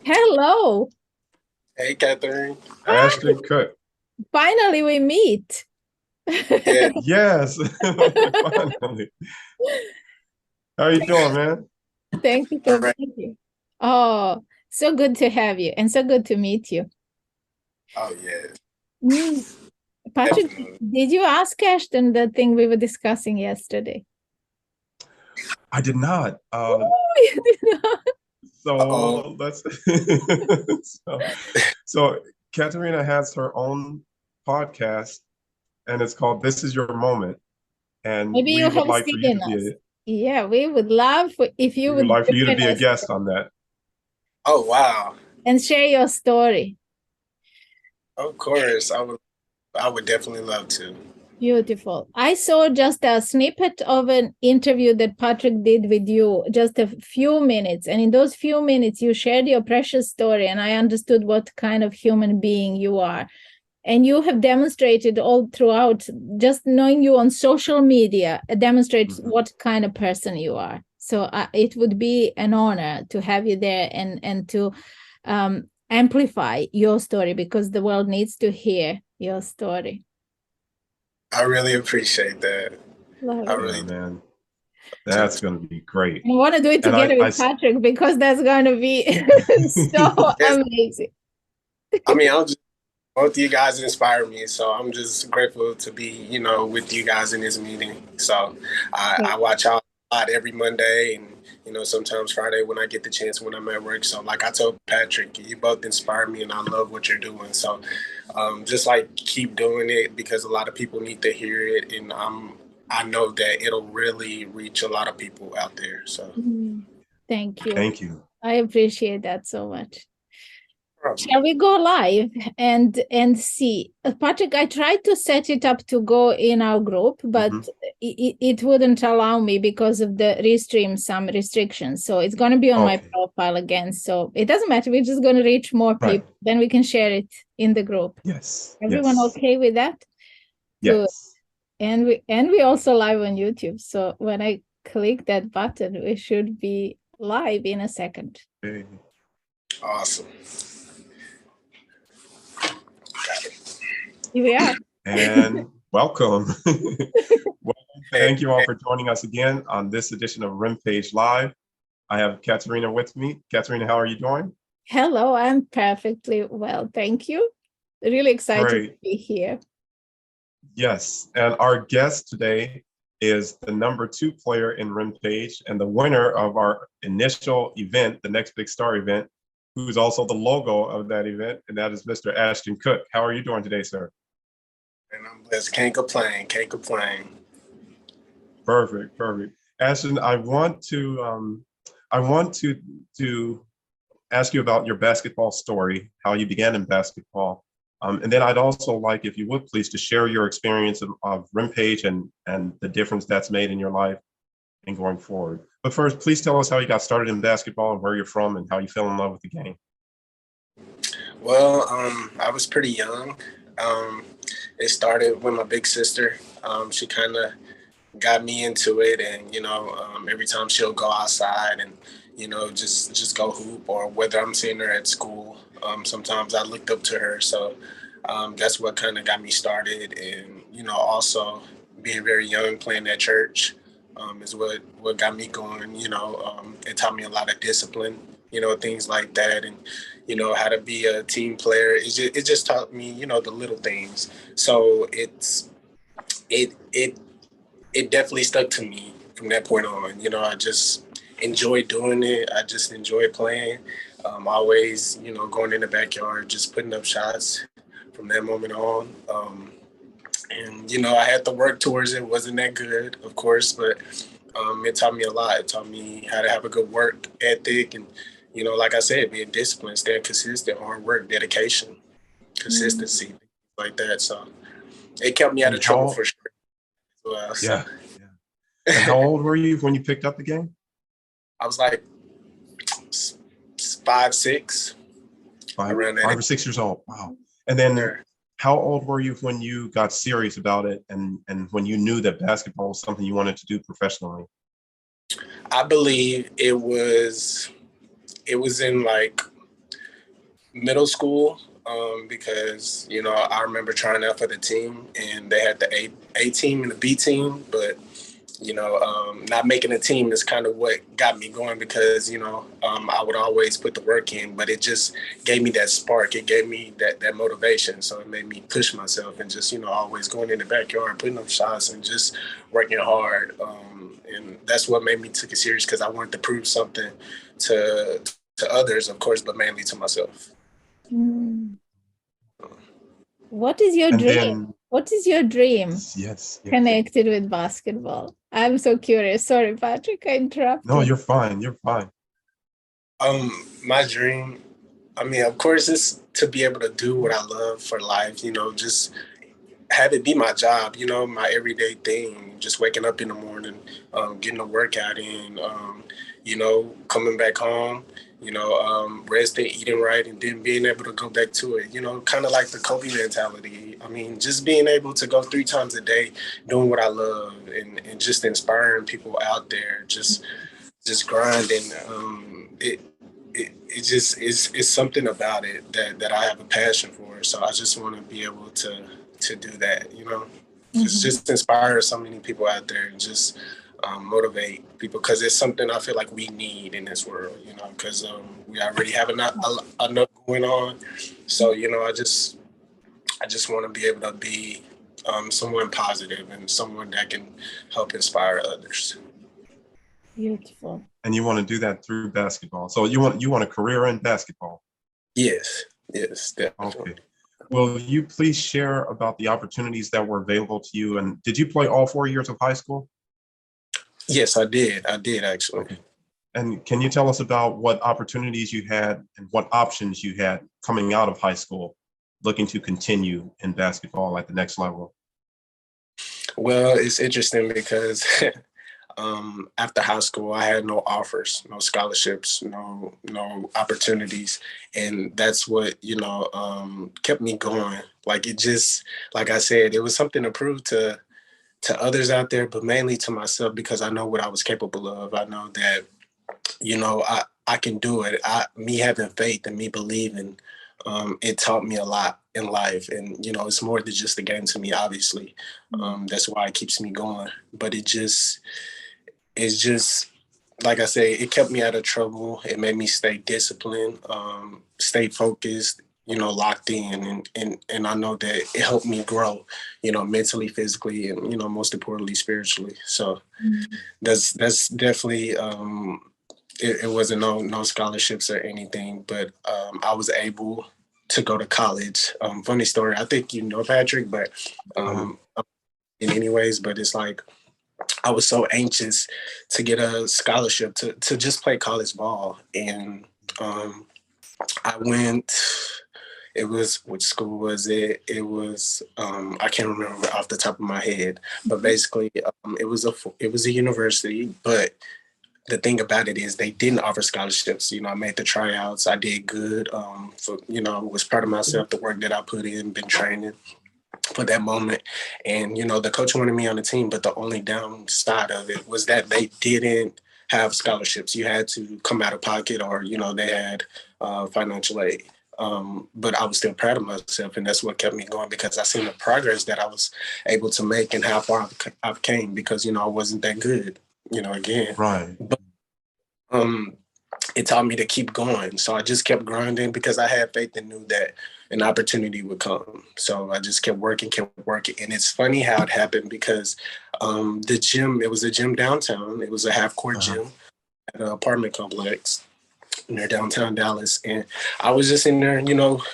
Hello. Hey, Catherine. Hi. Ashton Cook. Finally, we meet. Yeah, Yes, finally. How you doing, man? Thank you all for right. being here. Oh, so good to have you and so good to meet you. Oh, yeah, Mm. Patrick, definitely. did you ask Ashton the thing we were discussing yesterday? I did not. Oh, you did not. Uh-oh. So let's. so, so Katerina has her own podcast, and it's called "This Is Your Moment," and Maybe you have seen us. Yeah, we would love if you we would would like for you to join be a us guest on that. Oh, wow. and share your story. Of course, I would definitely love to. Beautiful. I saw just a snippet of an interview that Patrick did with you, just a few minutes. And in those few minutes, you shared your precious story, and I understood what kind of human being you are. And you have demonstrated all throughout, just knowing you on social media, demonstrates Mhm. what kind of person you are. So it would be an honor to have you there and to amplify your story because the world needs to hear your story. I really appreciate that. Love I it. Yeah, really man, do. that's going to be great. I want to do it And together I with Patrick because that's going to be so Yes, amazing. I mean, both of you guys inspire me, so I'm just grateful to be, with you guys in this meeting. So I watch out a lot every Monday and, sometimes Friday when I get the chance when I'm at work. So like I told Patrick, you both inspire me and I love what you're doing. So just like keep doing it because a lot of people need to hear it. And I know that it'll really reach a lot of people out there. So Thank you. thank you. I appreciate that so much. um, Shall we go live and see? Patrick, I tried to set it up to go in our group, but Hmm. it wouldn't allow me because of the restream some restrictions. So it's going to be on my Okay, profile again. So it doesn't matter. We're just going to reach more right. people. Then we can share it in the group. Yes, Everyone yes, okay with that? Good. yes. And we also live on YouTube. So when I click that button, we should be live in a second. Okay. awesome. Here we are. And welcome. Welcome. Hey, Thank you all for joining us again on this edition of Rimpage Live. I have Katerina with me. Katerina, how are you doing? Hello, I'm perfectly well. Thank you. Really excited to Great. be here. Yes. And our guest today is the #2 player in Rimpage and the winner of our initial event, the Next Big Star event, who is also the logo of that event, and that is Mr. Ashton Cook. How are you doing today, sir? and I'm blessed. Can't complain. Can't complain. Perfect, perfect. Ashton, I want to ask you about your basketball story, how you began in basketball. And then I'd also like, if you would please, to share your experience of Rimpage and the difference that's made in your life and going forward. But first, please tell us how you got started in basketball and where you're from and how you fell in love with the game. Well, I was pretty young. Um, it started with my big sister. She kind of got me into it, and every time she'll go outside and just go hoop, or whether I'm seeing her at school, sometimes I looked up to her. So that's what kind of got me started, and also being very young, playing at church. Is what got me going. It taught me a lot of discipline. Things like that, and how to be a team player. It just taught me the little things. So it it definitely stuck to me from that point on. I just enjoy doing it. I just enjoy playing. Always, going in the backyard, just putting up shots from that moment on. And I had to work towards it. Wasn't that good, of course, but it taught me a lot. It taught me how to have a good work ethic, and like I said, being disciplined, staying consistent, hard work, dedication, Mm. consistency, like that. So it kept me out And of trouble how, for sure as well. So yeah, yeah. And how old were you when you picked up the game? I was like 5, 6, around that 5 or age. 6 years old. Wow. And then Sure. how old were you when you got serious about it and when you knew that basketball was something you wanted to do professionally? I believe it was in like middle school, because I remember trying out for the team, and they had the A team and the B team, but not making a team is kind of what got me going, because I would always put the work in, but it just gave me that spark. It gave me that motivation, so it made me push myself and just always going in the backyard, putting up shots, and just working hard. And that's what made me take it serious, because I wanted to prove something to others, of course, but mainly to myself. Mm. What is your And dream? then, What is your dream yes. connected with basketball? I'm so curious. Sorry, Patrick, I interrupted. No, you're fine. You're fine. My dream, I mean, of course, is to be able to do what I love for life, just have it be my job, my everyday thing, just waking up in the morning, getting a workout in, coming back home, resting, eating right, and then being able to go back to it, kind of like the Kobe mentality. I mean, just being able to go 3 times a day, doing what I love, and just inspiring people out there, just grinding. It just is, it's something about it that I have a passion for. So I just want to be able to do that, just inspire so many people out there, and just motivate people, because it's something I feel like we need in this world, because we already have enough going on. So I just want to be able to be someone positive and someone that can help inspire others. Beautiful. And you want to do that through basketball. So you want a career in basketball? Yes, definitely. Okay. Will you please share about the opportunities that were available to you? And did you play all 4 years of high school? Yes, I did. I did, actually. Okay. And can you tell us about what opportunities you had and what options you had coming out of high school, looking to continue in basketball at the next level? Well, it's interesting because after high school, I had no offers, no scholarships, no opportunities, and that's what kept me going. Like, it just, like I said, it was something to prove to others out there, but mainly to myself, because I know what I was capable of. I know that I can do it. Me having faith and me believing, it taught me a lot in life, and it's more than just a game to me. Obviously, that's why it keeps me going. But it's just, like I say, it kept me out of trouble. It made me stay disciplined, stay focused, locked in. And I know that it helped me grow, mentally, physically, and, most importantly, spiritually. So that's definitely, it wasn't no scholarships or anything, but I was able to go to college. Funny story, I think Patrick, but in any ways, but it's like, I was so anxious to get a scholarship to just play college ball. And I went, it was, which school was it? It was, I can't remember off the top of my head, but basically it was a university, but the thing about it is they didn't offer scholarships. I made the tryouts. I did good. Was proud of myself, the work that I put in, been training for that moment. And, the coach wanted me on the team, but the only downside of it was that they didn't have scholarships. You had to come out of pocket, or, they had financial aid. But I was still proud of myself, and that's what kept me going, because I seen the progress that I was able to make and how far I've came, because, I wasn't that good, again. Right. But it taught me to keep going. So I just kept grinding, because I had faith and knew that an opportunity would come. So I just kept working. And it's funny how it happened, because the gym, it was a gym downtown. It was a half-court gym at an apartment complex near downtown Dallas. And I was just in there,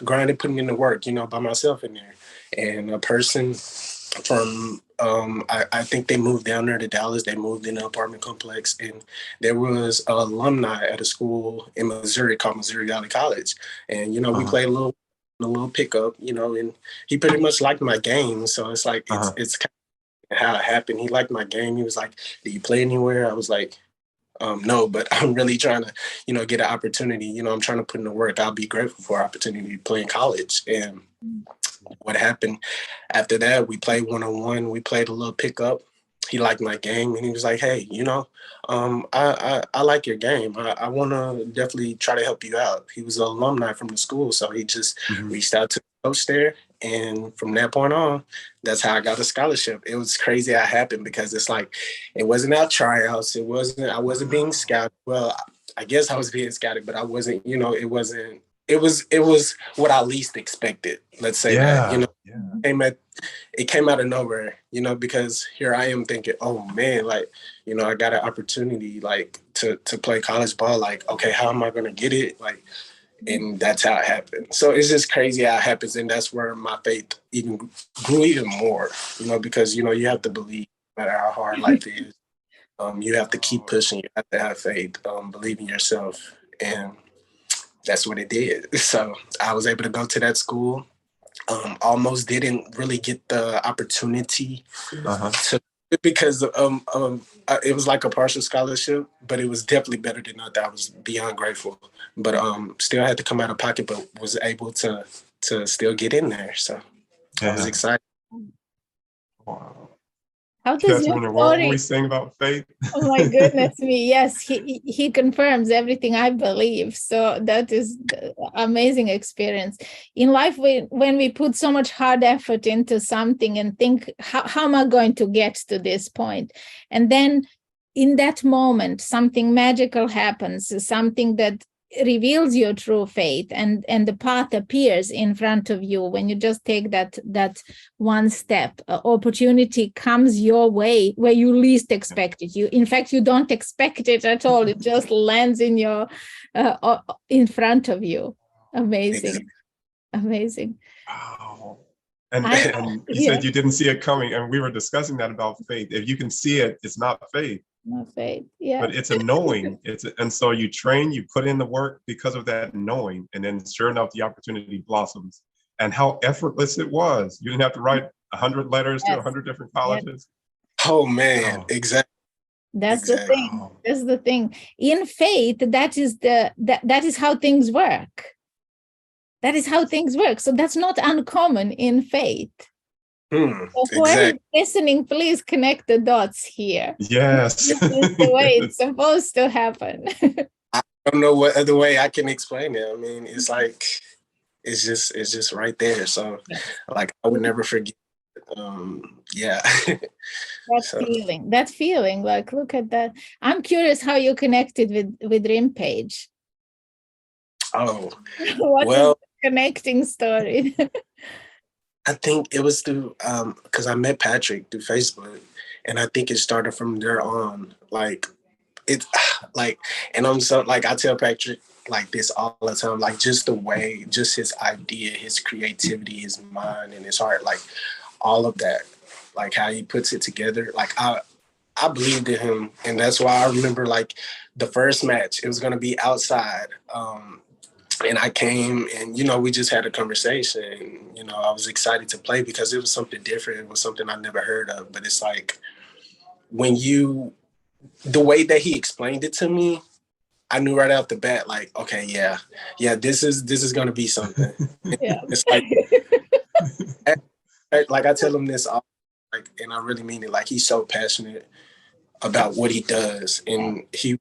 grinding, putting in the work, by myself in there. And a person from I think they moved down there to Dallas. They moved in an apartment complex, and there was an alumni at a school in Missouri called Missouri Valley College. And we played a little pickup, and he pretty much liked my game. So it's like it's kind of how it happened. He liked my game. He was like, "Do you play anywhere?" I was like, no, but I'm really trying to, get an opportunity. I'm trying to put in the work. I'll be grateful for an opportunity to play in college. And what happened after that, we played one-on-one. We played a little pickup. He liked my game, and he was like, hey, I like your game. I want to definitely try to help you out. He was an alumni from the school, so he just reached out to the coach there. And from that point on, that's how I got a scholarship. It was crazy how it happened, because it's like, it wasn't our tryouts. I wasn't being scouted. Well, I guess I was being scouted, but I wasn't, it was what I least expected. Let's say that, it came out of nowhere, because here I am thinking, oh man, like, I got an opportunity like to play college ball. Like, okay, how am I going to get it? Like, and that's how it happened. So it's just crazy how it happens. And that's where my faith even grew even more, because, you have to believe no matter how hard life is. You have to keep pushing. You have to have faith, believe in yourself. And that's what it did. So I was able to go to that school. Almost didn't really get the opportunity to, because it was like a partial scholarship, but it was definitely better than nothing. I was beyond grateful, but still had to come out of pocket, but was able to still get in there. So I was excited. Wow. How does your What story? were we saying about faith? Oh my goodness me! Yes, he confirms everything I believe. So that is the amazing experience in life. When we put so much hard effort into something and think, how am I going to get to this point? And then in that moment, something magical happens, something that reveals your true faith, and the path appears in front of you. When you just take that one step, opportunity comes your way where you least expect it. In fact, you don't expect it at all. It just lands in your in front of you. Amazing. Amazing. Wow. And you said you didn't see it coming, and we were discussing that about faith. If you can see it, it's not faith. Not faith, yeah. But it's a knowing. And so you train, you put in the work because of that knowing, and then sure enough, the opportunity blossoms. And how effortless it was. You didn't have to write 100 letters to 100 different colleges. Oh man, exactly. That's the thing. That's the thing. In faith, that is how things work. That is how things work. So that's not uncommon in faith. So whoever is listening, please connect the dots here. Yes. This is the way it's supposed to happen. I don't know what other way I can explain it. I mean, it's like, it's just right there. So like, I would never forget. That feeling, like, look at that. I'm curious how you connected with Rimpage. Oh, what is the connecting story? I think it was through, because I met Patrick through Facebook, and I think it started from there on. Like, it's like, and I'm so, like, I tell Patrick like this all the time, like, just the way, just his idea, his creativity, his mind, and his heart, like, all of that, like, how he puts it together. Like, I believed in him, and that's why I remember, like, the first match, it was going to be outside. And I came and, we just had a conversation. I was excited to play because it was something different. It was something I never heard of. But it's like, the way that he explained it to me, I knew right off the bat, like, okay, yeah, this is going to be something. Yeah. It's like I tell him this, like, and I really mean it. Like, he's so passionate about what he does. And he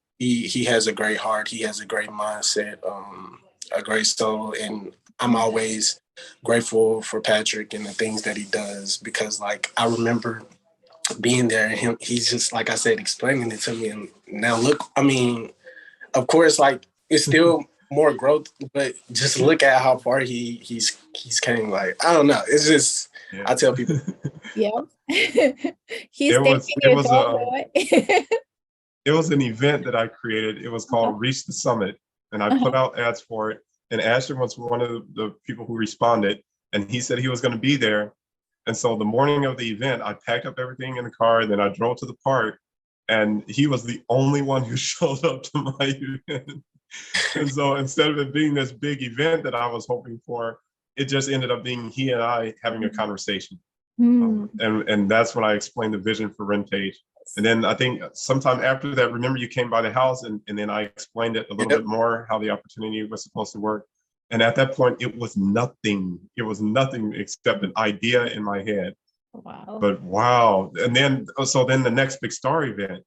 has a great heart. He has a great mindset. A great soul, and I'm always grateful for Patrick and the things that he does, because, like, I remember being there and he's just, like I said, explaining it to me, and now look, I mean, of course, like, it's still more growth, but just look at how far he's came. Like, I don't know, it's just, I tell people, he's taking it all the way. It was an event that I created. It was called Reach the Summit. And I put out ads for it. And Ashton was one of the people who responded. And he said he was going to be there. And so the morning of the event, I packed up everything in the car. And then I drove to the park. And he was the only one who showed up to my event. And so instead of it being this big event that I was hoping for, it just ended up being he and I having a conversation. And that's when I explained the vision for Rimpage. And then I think sometime after that, remember you came by the house and then I explained it a little bit more, how the opportunity was supposed to work. And at that point, it was nothing. It was nothing except an idea in my head. Wow. But wow. And then, so then the next big star event,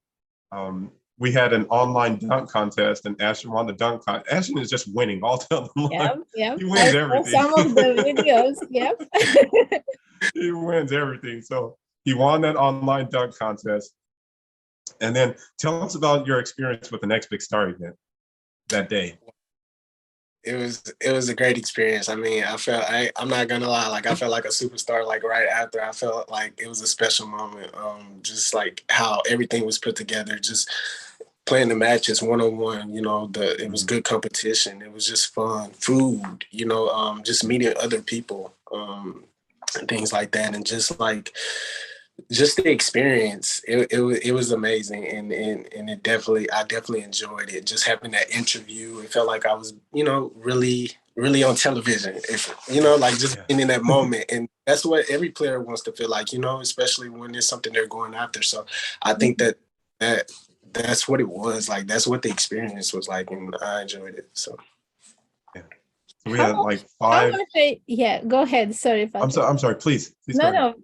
we had an online dunk contest and Ashton won the dunk contest. Ashton is just winning all the time. Yep, yep. He wins I saw everything. some of the videos, yep. He wins everything. So he won that online dunk contest. And then tell us about your experience with the next big star event that day. It was a great experience. I mean, I'm not gonna lie, like I felt like a superstar like right after. I felt like it was a special moment. Just like how everything was put together, just playing the matches one-on-one, it was good competition. It was just fun. Food, just meeting other people, and things like that. And just the experience, it was amazing, and I definitely enjoyed it. Just having that interview, it felt like I was, really on television. Like just being in that moment, and that's what every player wants to feel like, especially when there's something they're going after. So I think that's what it was like. That's what the experience was like, and I enjoyed it. So. Yeah. So we had like 5. Yeah, go ahead. Sorry, I'm sorry. Please. No.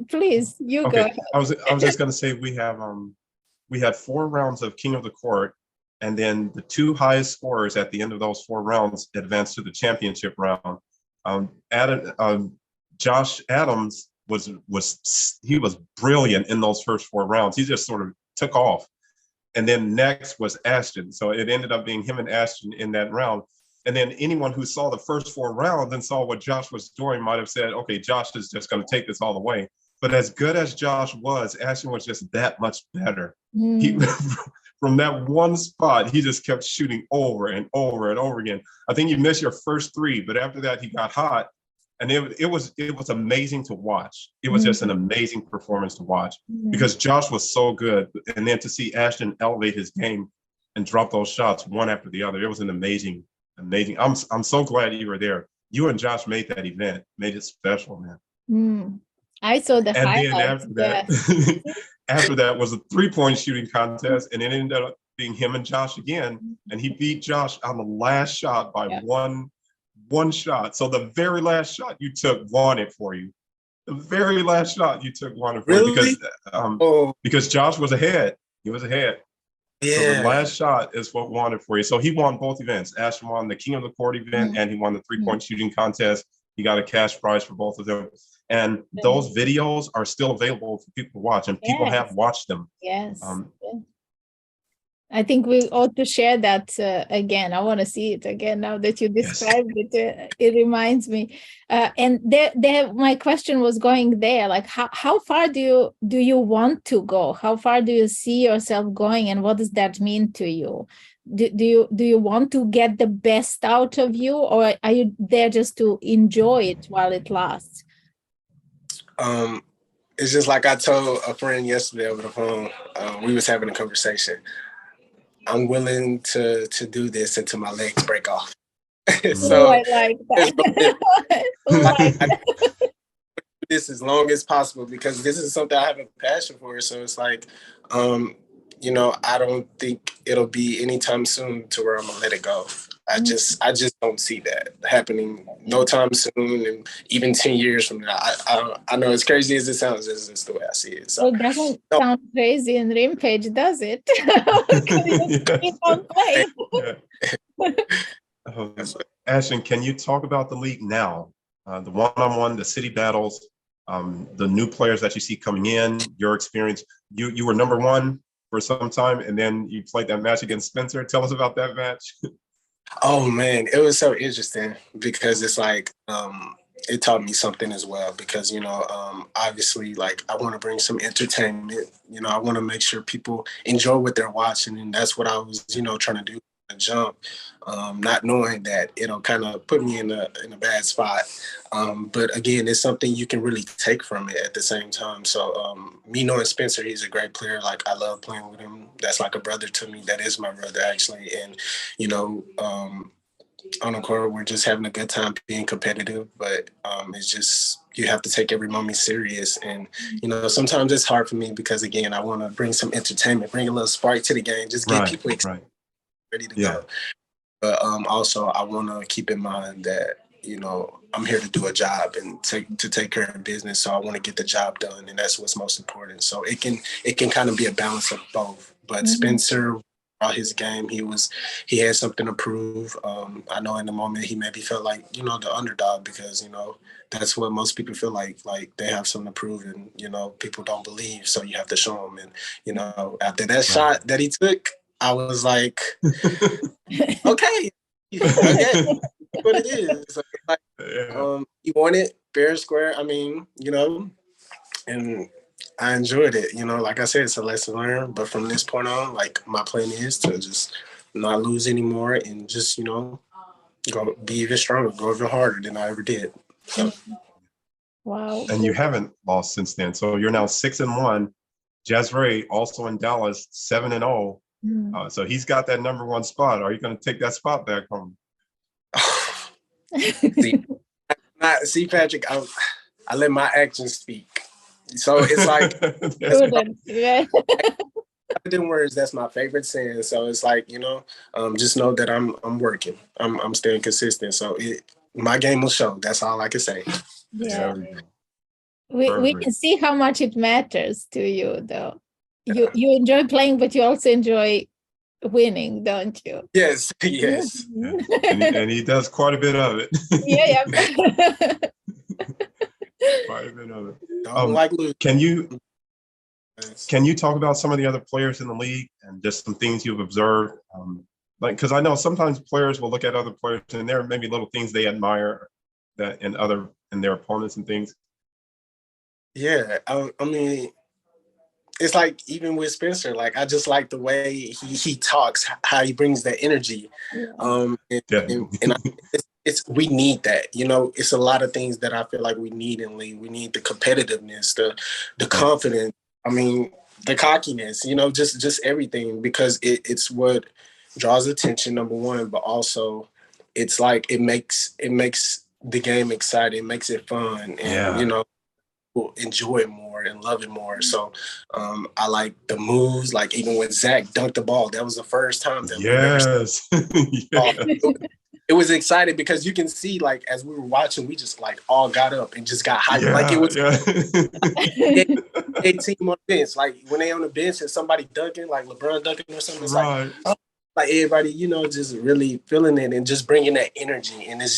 Please, you okay. Go ahead. I was just gonna say we had 4 rounds of King of the Court, and then the 2 highest scorers at the end of those 4 rounds advanced to the championship round. Josh Adams was brilliant in those first 4 rounds. He just sort of took off, and then next was Ashton. So it ended up being him and Ashton in that round. And then anyone who saw the first 4 rounds and saw what Josh was doing might have said, okay, Josh is just going to take this all the way. But as good as Josh was, Ashton was just that much better. He, from that one spot, he just kept shooting over and over and over again. I think you missed your first 3, but after that, he got hot. And it was amazing to watch. It was just an amazing performance to watch because Josh was so good. And then to see Ashton elevate his game and drop those shots one after the other, it was an amazing. I'm so glad you were there. You and Josh made that event, made it special, man. I saw the highlights. And then after that, after that was a 3-point shooting contest, and it ended up being him and Josh again. And he beat Josh on the last shot by one shot. So the very last shot you took won it for you. The very last shot you took won it for you because Josh was ahead. He was ahead. Yeah. So the last shot is what won it for you. So he won both events. Ashton won the King of the Court event and he won the 3-point shooting contest. He got a cash prize for both of them. And those videos are still available for people to watch, and people have watched them. Yes. I think we ought to share that again. I want to see it again now that you described it. It reminds me. And my question was going there. Like, how far do you want to go? How far do you see yourself going, and what does that mean to you? Do you want to get the best out of you, or are you there just to enjoy it while it lasts? It's just like I told a friend yesterday over the phone. We was having a conversation. I'm willing to do this until my legs break off. So I like that. This as long as possible because this is something I have a passion for. So it's like, I don't think it'll be anytime soon to where I'm gonna let it go. I just don't see that happening no time soon, and even 10 years from now. I know as crazy as it sounds, this is the way I see it. So it doesn't sound crazy in Rimpage, does it? Ashton, can you talk about the league now? The one-on-one, the city battles, the new players that you see coming in, your experience. You were number 1 for some time, and then you played that match against Spencer. Tell us about that match. Oh man, it was so interesting because it's like it taught me something as well because obviously like I want to bring some entertainment. I want to make sure people enjoy what they're watching, and that's what I was trying to do. Jump, not knowing that it'll kind of put me in a bad spot. But again, it's something you can really take from it at the same time. So me knowing Spencer, he's a great player. Like I love playing with him. That's like a brother to me. That is my brother actually. And on the court, we're just having a good time being competitive. But it's just you have to take every moment serious. And, you know, sometimes it's hard for me because, again, I want to bring some entertainment, bring a little spark to the game, just get people excited, ready to go. But also, I want to keep in mind that, you know, I'm here to do a job and to take care of business. So I want to get the job done, and that's what's most important. So it can kind of be a balance of both. But Spencer, about his game, he had something to prove. I know in the moment he maybe felt like, you know, the underdog, because, you know, that's what most people feel like they have something to prove, and, you know, people don't believe, so you have to show them. And, you know, after that shot that he took, I was like, okay, what it is. So, like, he won it fair square. I mean, you know, and I enjoyed it. You know, like I said, it's a lesson learned. But from this point on, like, my plan is to just not lose anymore and just, you know, go be even stronger, go even harder than I ever did. So. Wow. And you haven't lost since then. So you're now 6-1. Jazray, also in Dallas, 7-0. So he's got that #1 spot. Are you going to take that spot back from him? See, Patrick, I let my actions speak. So it's like, in words, that's my favorite saying. So it's like, you know, just know that I'm working. I'm staying consistent. So my game will show. That's all I can say. Yeah. We can see how much it matters to you, though. You enjoy playing, but you also enjoy winning, don't you? Yes. And he does quite a bit of it. Yeah. Quite a bit of it. Don't like losing. Can you talk about some of the other players in the league and just some things you've observed? Like, because I know sometimes players will look at other players and there may be little things they admire that in their opponents and things. Yeah, I mean, it's like even with Spencer, like I just like the way he talks, how he brings that energy, and we need that. You know, it's a lot of things that I feel like we need in league. We need the competitiveness, the confidence. I mean, the cockiness. You know, just everything, because it's what draws attention, number one, but also it's like it makes the game exciting, it makes it fun, and you know, will enjoy it more and love it more. So I like the moves. Like even when Zach dunked the ball, that was the first time that it was exciting, because you can see, like, as we were watching, we just like all got up and just got hyped. Like it was a team on the bench. Like when they on the bench and somebody dunking, like LeBron dunking or something, it's like everybody, you know, just really feeling it and just bringing that energy. And it's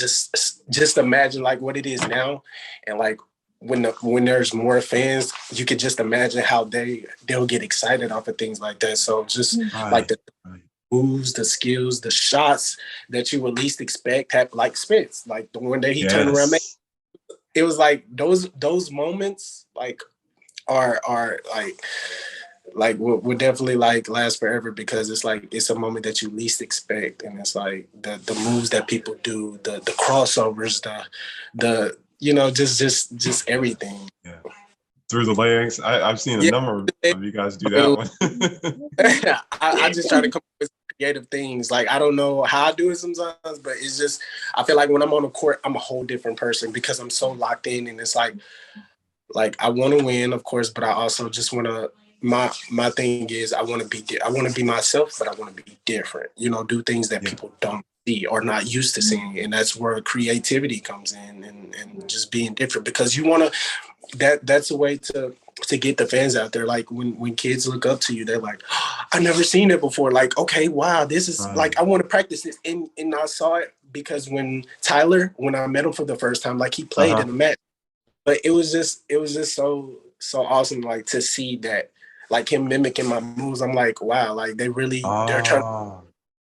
just imagine like what it is now, and like when there's more fans, you could just imagine how they'll get excited off of things like that. So just like the moves, the skills, the shots that you would least expect, like Spence, like the one day he turned around, it was like those moments like are like would definitely like last forever, because it's like it's a moment that you least expect, and it's like the moves that people do, the crossovers, the you know, just everything. Yeah. Through the legs. I've seen a number of you guys do that one. I just try to come up with creative things. Like, I don't know how I do it sometimes, but it's just, I feel like when I'm on the court, I'm a whole different person, because I'm so locked in, and it's like I want to win, of course, but I also just want to, my thing is I want to be myself, but I want to be different, you know, do things that people don't see or not used to seeing. And that's where creativity comes in, and just being different, because you want to, that's a way to get the fans out there. Like when kids look up to you, they're like, oh, I've never seen it before. Like, okay, wow, this is like, I want to practice this. And I saw it because when I met him for the first time, like he played in the match, but it was just so awesome, like to see that, like him mimicking my moves. I'm like, wow, like they're trying.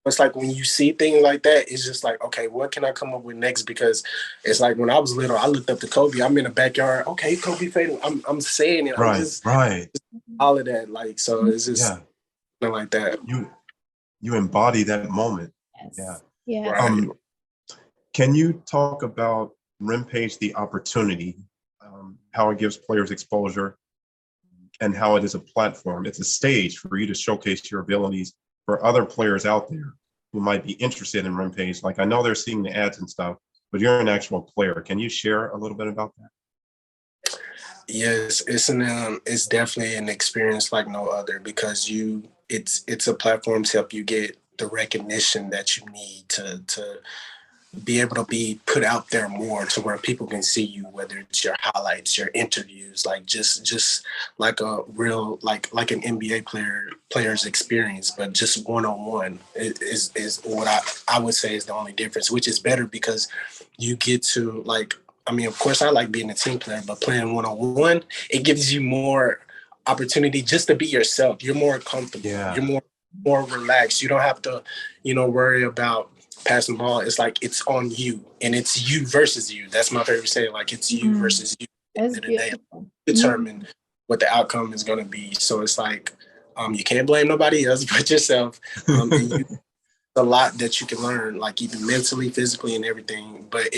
It's like when you see things like that, it's just like, okay, what can I come up with next? Because it's like when I was little, I looked up to Kobe. I'm in the backyard. Okay, Kobe fading. I'm saying it. I'm just all of that. Like, so it's just something like that. You embody that moment. Yes. Yeah. Right. Can you talk about Rimpage, the opportunity, how it gives players exposure, and how it is a platform? It's a stage for you to showcase your abilities for other players out there who might be interested in Rimpage. Like, I know they're seeing the ads and stuff, but you're an actual player. Can you share a little bit about that? Yes, it's definitely an experience like no other because it's a platform to help you get the recognition that you need to be able to be put out there more to where people can see you, whether it's your highlights, your interviews, like just like a real like an NBA player's experience, but just one on one is what I would say is the only difference, which is better because you get to like, I mean, of course I like being a team player, but playing one on one, it gives you more opportunity just to be yourself. You're more comfortable. Yeah. You're more relaxed. You don't have to, worry about passing the ball. It's like it's on you, and it's you versus you. That's my favorite saying. Like it's you versus you. At the That's end of the day, beautiful. determine what the outcome is going to be. So it's like you can't blame nobody else but yourself. And you a lot that you can learn, like even mentally, physically, and everything. But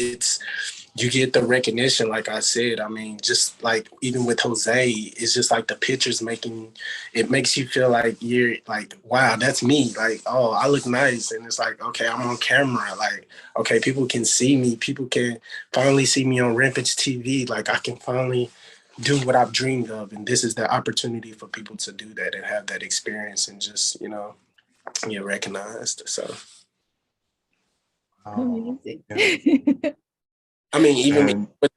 you get the recognition, like I said. I mean, just like even with Jose, it's just like the pictures it makes you feel like you're like, wow, that's me. Like, oh, I look nice. And it's like, okay, I'm on camera. Like, okay, people can see me. People can finally see me on Rimpage TV. Like I can finally do what I've dreamed of. And this is the opportunity for people to do that and have that experience and just, get recognized. So Amazing. Yeah. I mean, even And with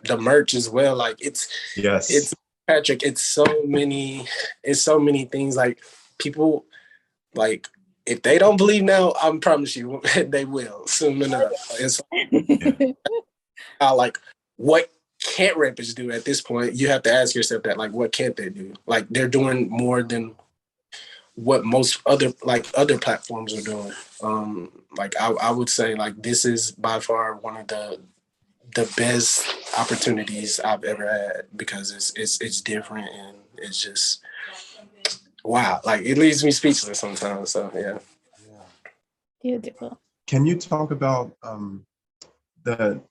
the merch as well, like it's yes, Patrick, it's so many things. Like people, like if they don't believe now, I promise you they will soon enough. And so yeah, like what can't rappers do at this point? You have to ask yourself that, like, what can't they do? Like they're doing more than what most other platforms are doing. Like I would say like this is by far one of the best opportunities I've ever had because it's different and it's just wow. Like it leaves me speechless sometimes. So yeah. yeah. Beautiful. Can you talk about the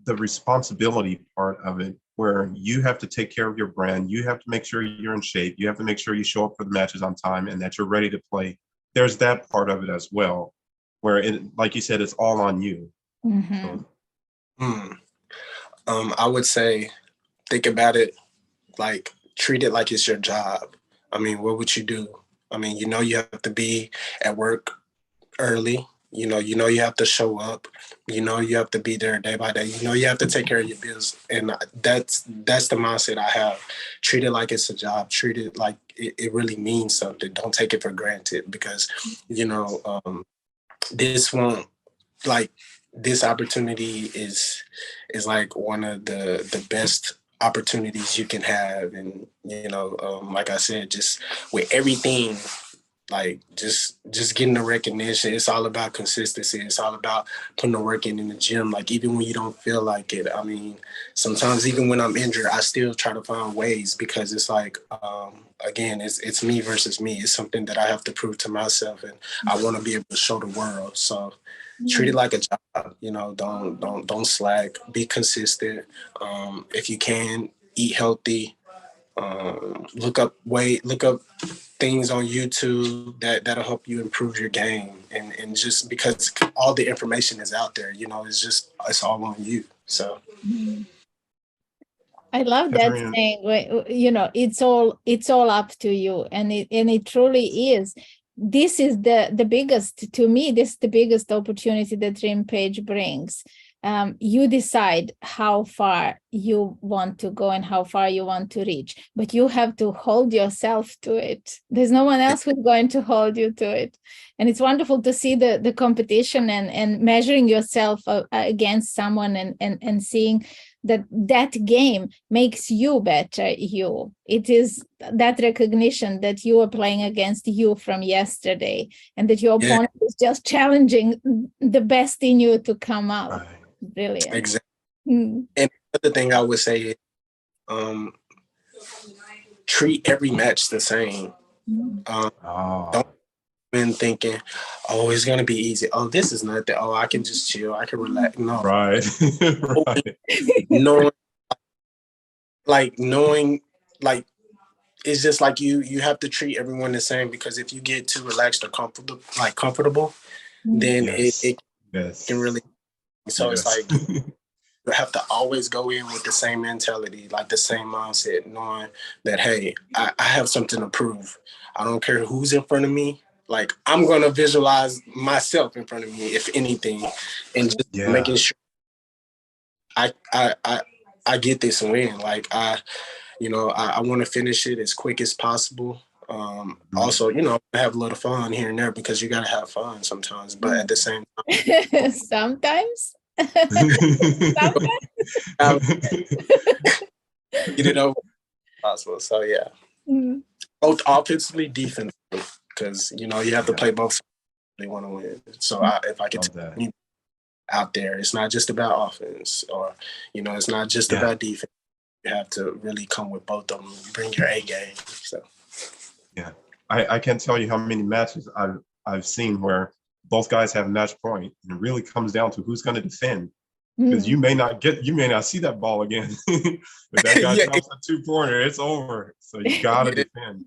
the responsibility part of it, where you have to take care of your brand, you have to make sure you're in shape, you have to make sure you show up for the matches on time, and that you're ready to play. There's that part of it as well, where it, like you said, it's all on you. So, I would say think about it like treat it like it's your job. I mean, what would you do? I mean, you have to be at work early. You have to show up. You have to be there day by day. You have to take care of your bills, and that's the mindset I have. Treat it like it's a job. Treat it like it really means something. Don't take it for granted because this won't like this opportunity is like one of the best opportunities you can have, and like I said, just with everything, like just getting the recognition. It's all about consistency. It's all about putting the work in the gym, like even when you don't feel like it. I mean, sometimes even when I'm injured, I still try to find ways because it's like again, it's me versus me. It's something that I have to prove to myself, and I want to be able to show the world. So treat it like a job. Don't slack. Be consistent. If you can, eat healthy. Look up things on YouTube that'll help you improve your game, and just because all the information is out there, it's all on you. So I love that Catherine, saying. It's all up to you, and it truly is. This is the biggest, to me, this is the biggest opportunity that Rimpage brings. You decide how far you want to go and how far you want to reach, but you have to hold yourself to it. There's no one else who's going to hold you to it. And it's wonderful to see the competition and measuring yourself against someone and seeing that game makes you better. It is that recognition that you are playing against you from yesterday, and that your opponent is just challenging the best in you to come out. right. Brilliant. Exactly. And the other thing I would say is treat every match the same. Don't been thinking, oh, it's gonna be easy. Oh, this is nothing. Oh, I can just chill. I can relax. No, Right. Right. knowing, like it's just like you have to treat everyone the same, because if you get too relaxed or comfortable, then Yes. it Yes. can really. So it's like you have to always go in with the same mentality, like the same mindset, knowing that, hey, I have something to prove. I don't care who's in front of me. Like, I'm going to visualize myself in front of me, if anything, and just making sure I get this win. Like, I want to finish it as quick as possible. Also, have a little fun here and there, because you got to have fun sometimes, but at the same time. Sometimes. Get it over possible. So yeah, both offensively, defensively, because you have to play both. They want to win. So if I could take out there, it's not just about offense, or it's not just about defense. You have to really come with both of them. Bring your A game. So yeah, I can't tell you how many matches I've seen where both guys have match point, and it really comes down to who's going to defend. Because you may not see that ball again. If that guy drops a 2-pointer, it's over. So you gotta defend.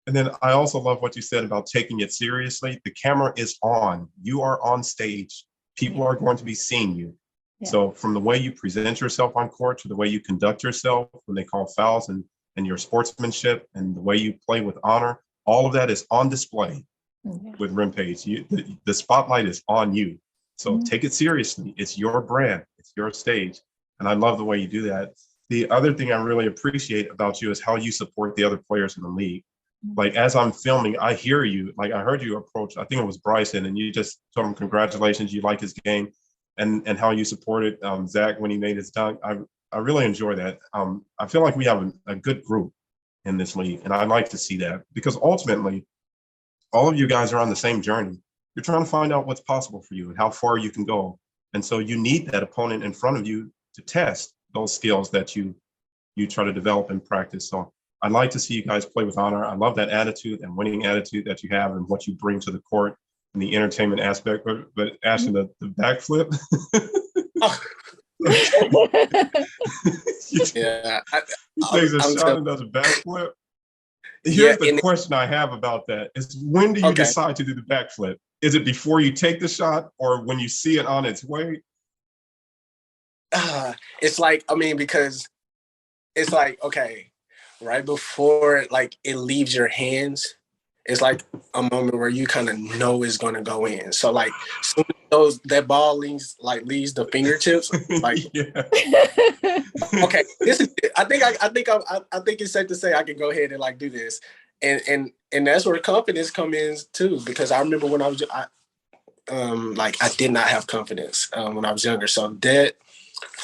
And then I also love what you said about taking it seriously. The camera is on. You are on stage. People are going to be seeing you. Yeah. So from the way you present yourself on court to the way you conduct yourself when they call fouls, and your sportsmanship and the way you play with honor, all of that is on display with Rimpage. The spotlight is on you. So take it seriously. It's your brand. It's your stage. And I love the way you do that. The other thing I really appreciate about you is how you support the other players in the league. Like, as I'm filming, I hear you. Like, I heard you approach, I think it was Bryson, and you just told him congratulations, you like his game, and how you supported Zach when he made his dunk. I really enjoy that. I feel like we have a good group in this league, and I'd like to see that, because ultimately, all of you guys are on the same journey. You're trying to find out what's possible for you and how far you can go. And so you need that opponent in front of you to test those skills that you try to develop and practice. So I'd like to see you guys play with honor. I love that attitude and winning attitude that you have and what you bring to the court and the entertainment aspect. But Ashton, the backflip. Yeah. He takes a shot and does a backflip. Here's the question I have about that is, when do you decide to do the backflip? Is it before you take the shot, or when you see it on its way? It's like, because it's like, okay, right before like it leaves your hands, it's like a moment where you kind of know it's going to go in. So like, soon as that ball leaves the fingertips, like, okay, this is it. I think it's safe to say I can go ahead and like do this, and that's where confidence comes in too. Because I remember when I did not have confidence when I was younger. So that,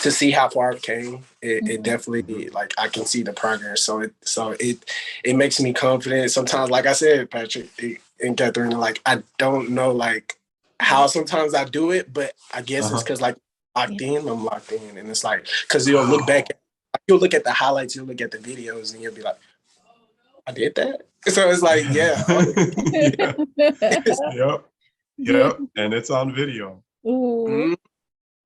to see how far I've came, it definitely, like, I can see the progress. So it makes me confident. Sometimes, like I said, Patrick and Catherine, like, I don't know like how sometimes I do it, but I guess it's because like I'm locked in, and it's like, because you'll look back, you'll look at the highlights, you'll look at the videos, and you'll be like, I did that. So it's like, Yep, and it's on video.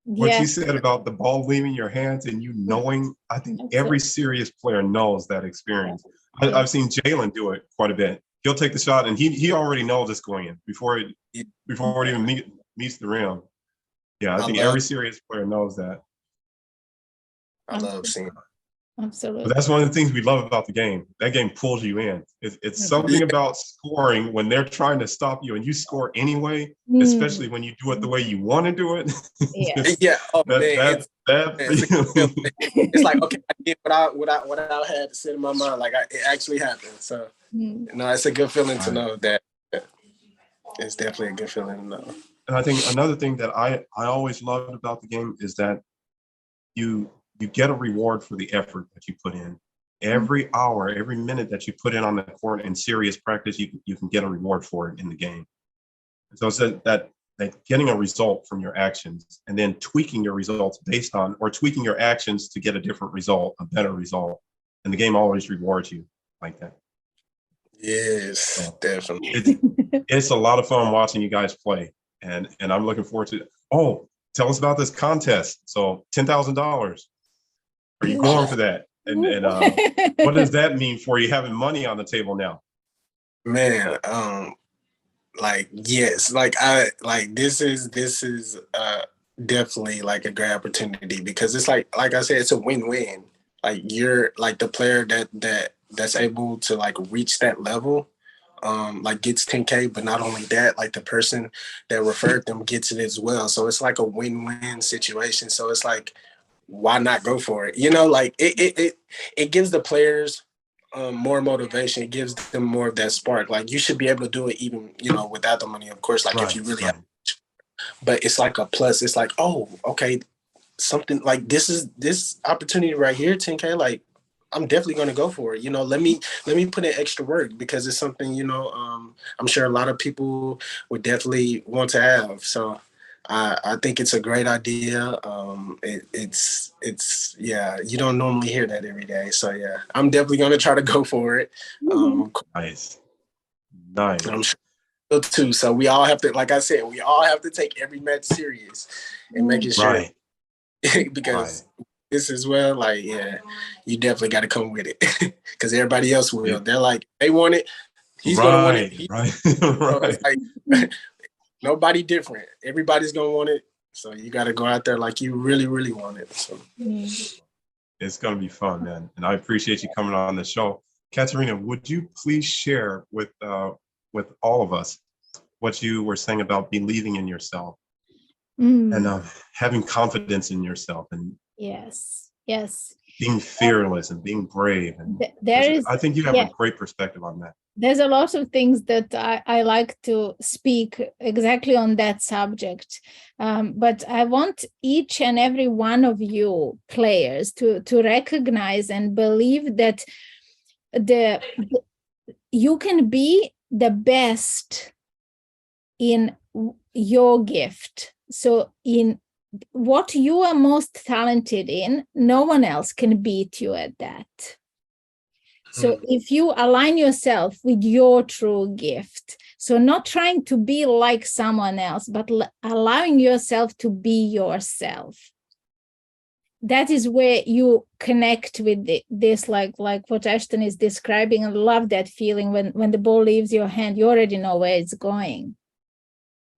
What you said about the ball leaving your hands and you knowing, I think every serious player knows that experience. I've seen Jalen do it quite a bit. He'll take the shot and he already knows it's going in before it even meets the rim. Yeah, I think every serious player knows that. I love seeing it. Absolutely. But that's one of the things we love about the game. That game pulls you in. It's something about scoring when they're trying to stop you and you score anyway, especially when you do it the way you want to do it. It's like, okay, I did what I had to sit in my mind. Like, it actually happened. So, it's a good feeling to know that. It's definitely a good feeling to know. And I think another thing that I always loved about the game is that you get a reward for the effort that you put in. Every hour, every minute that you put in on the court in serious practice, you can get a reward for it in the game. So it's that getting a result from your actions and then tweaking your results based on, or tweaking your actions to get a different result, a better result. And the game always rewards you like that. Yes, definitely. It's a lot of fun watching you guys play. And I'm looking forward to it. Oh, tell us about this contest. So $10,000. Are you going for that? And what does that mean for you having money on the table now? Man, like, yes, like this is definitely like a great opportunity because it's like I said, it's a win-win. Like you're like the player that's able to like reach that level, like gets 10K, but not only that, like the person that referred them gets it as well. So it's like a win-win situation. So it's like, why not go for it? You know, like it gives the players more motivation. It gives them more of that spark. Like you should be able to do it even, you know, without the money, of course, like if you really have, but it's like a plus. It's like, oh, okay, something like this opportunity right here, 10K, like I'm definitely going to go for it. You know, let me put in extra work because it's something, you know, I'm sure a lot of people would definitely want to have. So I think it's a great idea. It's yeah, you don't normally hear that every day. So yeah, I'm definitely going to try to go for it. Nice. I'm sure too. So we all have to, like I said, we all have to take every match serious and making sure because this as well, like, yeah, you definitely got to come with it because everybody else will. Yeah. They're like, they want it. He's going to want it. So it's like, nobody different. Everybody's going to want it. So you got to go out there like you really, really want it. So it's going to be fun, man. And I appreciate you coming on the show. Katerina, would you please share with all of us what you were saying about believing in yourself and having confidence in yourself and yes, being fearless and being brave? And I think you have a great perspective on that. There's a lot of things that I like to speak exactly on that subject. But I want each and every one of you players to recognize and believe that you can be the best in your gift. So in what you are most talented in, no one else can beat you at that. So if you align yourself with your true gift, so not trying to be like someone else, but allowing yourself to be yourself, that is where you connect with this, like what Ashton is describing. I love that feeling when the ball leaves your hand, you already know where it's going.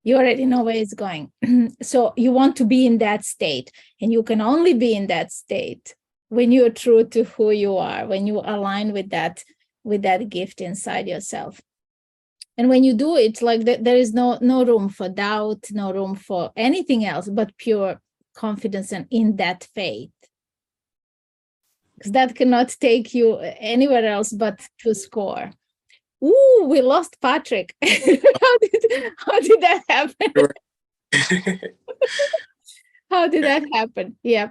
You already know where it's going. So you want to be in that state, and you can only be in that state when you're true to who you are, when you align with that gift inside yourself. And when you do it, like there is no room for doubt, no room for anything else but pure confidence and in that faith. Because that cannot take you anywhere else but to score. Ooh, we lost Patrick. How did that happen? How did that happen? Yeah.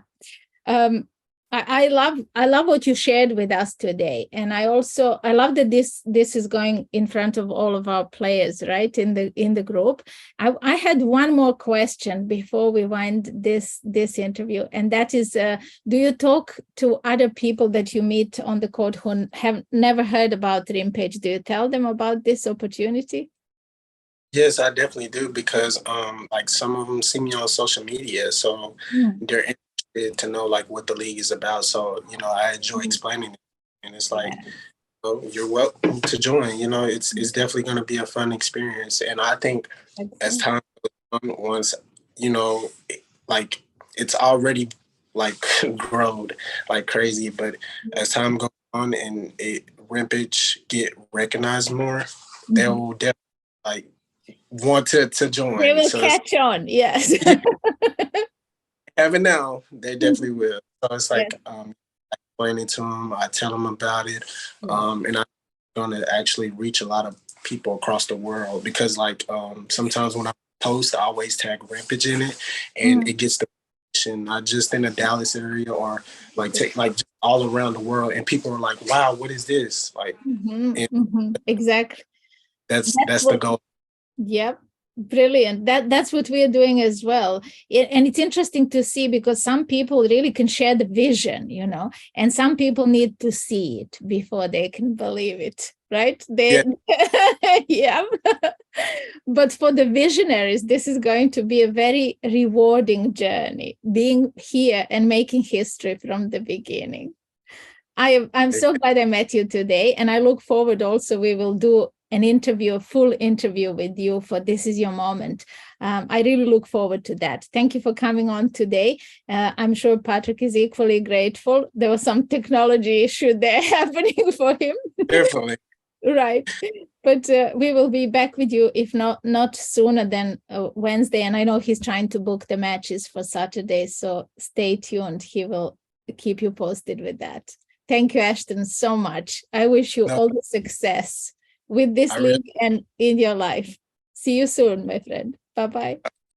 I love what you shared with us today, and I love that this is going in front of all of our players, right, in the group. I had one more question before we wind this interview, and that is, do you talk to other people that you meet on the court who have never heard about Rimpage? Do you tell them about this opportunity? Yes, I definitely do, because like some of them see me on social media, so they're interested to know like what the league is about. So, you know, I enjoy explaining it, and it's like, oh, you're welcome to join. You know, it's definitely going to be a fun experience, and I think as time goes on, once, you know, like it's already like grown like crazy, but as time goes on and Rimpage get recognized more, they will definitely like want to join. They will catch on, yes. Having now, they definitely will. So it's like explaining to them, I tell them about it, and I'm going to actually reach a lot of people across the world, because like sometimes when I post, I always tag Rimpage in it, and it gets the not just in the Dallas area or like just all around the world, and people are like, "Wow, what is this?" Like, exactly. That's the goal. Yep. Brilliant. That's what we are doing as well. And it's interesting to see, because some people really can share the vision, you know, and some people need to see it before they can believe it, right? Yeah. But for the visionaries, this is going to be a very rewarding journey, being here and making history from the beginning. I'm so glad I met you today, and I look forward also, we will do an interview, a full interview with you for This Is Your Moment. I really look forward to that. Thank you for coming on today. I'm sure Patrick is equally grateful. There was some technology issue there happening for him. Definitely. Right. But we will be back with you, if not sooner than Wednesday. And I know he's trying to book the matches for Saturday. So stay tuned. He will keep you posted with that. Thank you, Ashton, so much. I wish you all the success with this league and in your life. See you soon, my friend. Bye-bye.